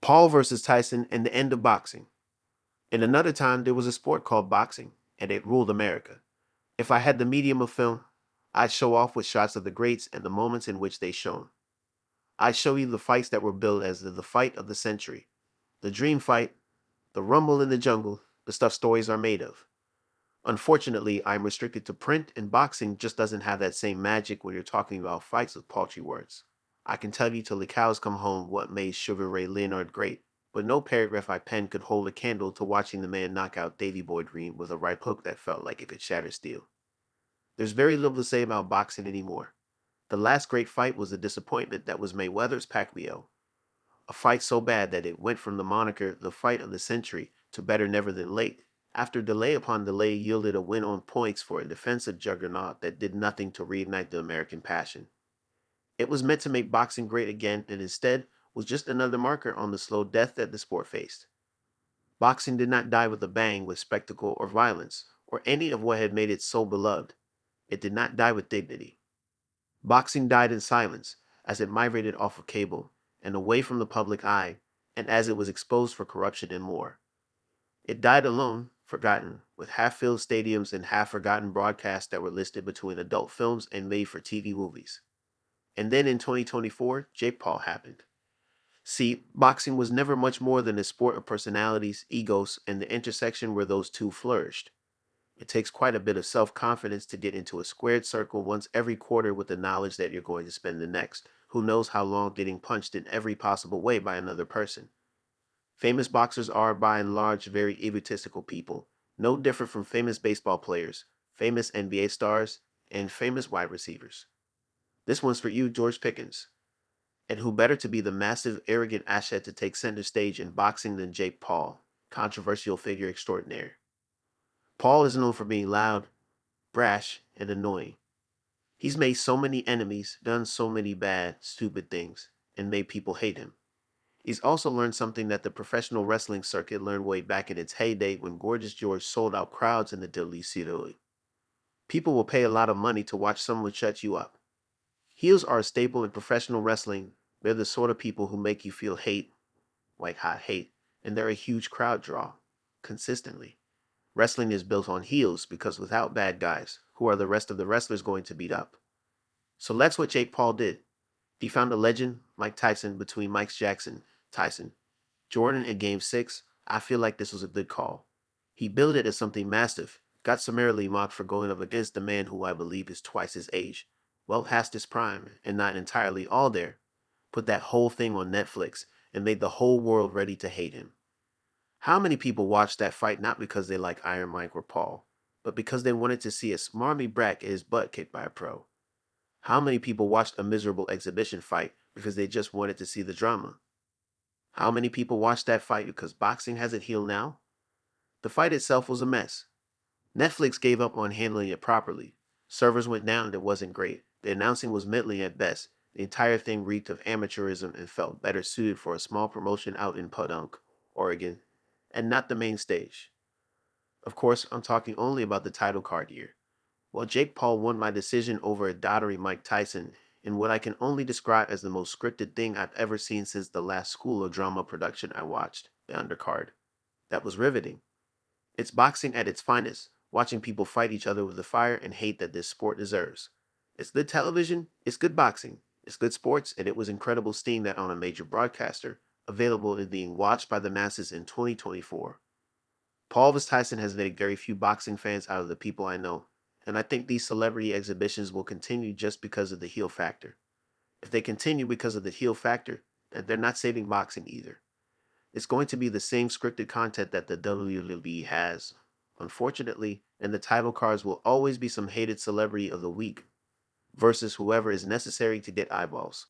Paul versus Tyson and the end of boxing. In another time, there was a sport called boxing, and it ruled America. If I had the medium of film, I'd show off with shots of the greats and the moments in which they shone. I'd show you the fights that were billed as the fight of the century, the dream fight, the rumble in the jungle, the stuff stories are made of. Unfortunately, I'm restricted to print, and boxing just doesn't have that same magic when you're talking about fights with paltry words. I can tell you till the cows come home what made Sugar Ray Leonard great, but no paragraph I penned could hold a candle to watching the man knock out Davy Boy Green with a right hook that felt like it could shatter steel. There's very little to say about boxing anymore. The last great fight was a disappointment that was Mayweather's Pacquiao, a fight so bad that it went from the moniker the fight of the century to better never than late, after delay upon delay yielded a win on points for a defensive juggernaut that did nothing to reignite the American passion. It was meant to make boxing great again and instead was just another marker on the slow death that the sport faced. Boxing did not die with a bang with spectacle or violence, or any of what had made it so beloved. It did not die with dignity. Boxing died in silence as it migrated off of cable and away from the public eye, and as it was exposed for corruption and more. It died alone, forgotten, with half-filled stadiums and half-forgotten broadcasts that were listed between adult films and made-for-TV movies. And then in 2024, Jake Paul happened. See, boxing was never much more than a sport of personalities, egos, and the intersection where those two flourished. It takes quite a bit of self-confidence to get into a squared circle once every quarter with the knowledge that you're going to spend the next, who knows how long getting punched in every possible way by another person. Famous boxers are, by and large, very egotistical people, no different from famous baseball players, famous NBA stars, and famous wide receivers. This one's for you, George Pickens. And who better to be the massive, arrogant asset to take center stage in boxing than Jake Paul, controversial figure extraordinaire. Paul is known for being loud, brash, and annoying. He's made so many enemies, done so many bad, stupid things, and made people hate him. He's also learned something that the professional wrestling circuit learned way back in its heyday when Gorgeous George sold out crowds in the WCW. People will pay a lot of money to watch someone shut you up. Heels are a staple in professional wrestling. They're the sort of people who make you feel hate, white hot hate, and they're a huge crowd draw, consistently. Wrestling is built on heels because without bad guys, who are the rest of the wrestlers going to beat up? So that's what Jake Paul did. He found a legend, Mike Tyson, between Mike Jackson, Tyson, Jordan in Game 6. I feel like this was a good call. He billed it as something massive, got summarily mocked for going up against a man who I believe is twice his age, well past his prime, and not entirely all there. Put that whole thing on Netflix and made the whole world ready to hate him. How many people watched that fight not because they like Iron Mike or Paul, but because they wanted to see a smarmy brat get his butt kicked by a pro? How many people watched a miserable exhibition fight because they just wanted to see the drama? How many people watched that fight because boxing hasn't healed now? The fight itself was a mess. Netflix gave up on handling it properly. Servers went down and it wasn't great. The announcing was middling at best. The entire thing reeked of amateurism and felt better suited for a small promotion out in Podunk, Oregon, and not the main stage. Of course, I'm talking only about the title card year. Well, Jake Paul won my decision over a doddering Mike Tyson in what I can only describe as the most scripted thing I've ever seen since the last school of drama production I watched, the undercard. That was riveting. It's boxing at its finest, watching people fight each other with the fire and hate that this sport deserves. It's good television, it's good boxing, it's good sports, and it was incredible seeing that on a major broadcaster, available and being watched by the masses in 2024. Paul vs. Tyson has made very few boxing fans out of the people I know, and I think these celebrity exhibitions will continue just because of the heel factor. If they continue because of the heel factor, then they're not saving boxing either. It's going to be the same scripted content that the WWE has, unfortunately, and the title cards will always be some hated celebrity of the week versus whoever is necessary to get eyeballs.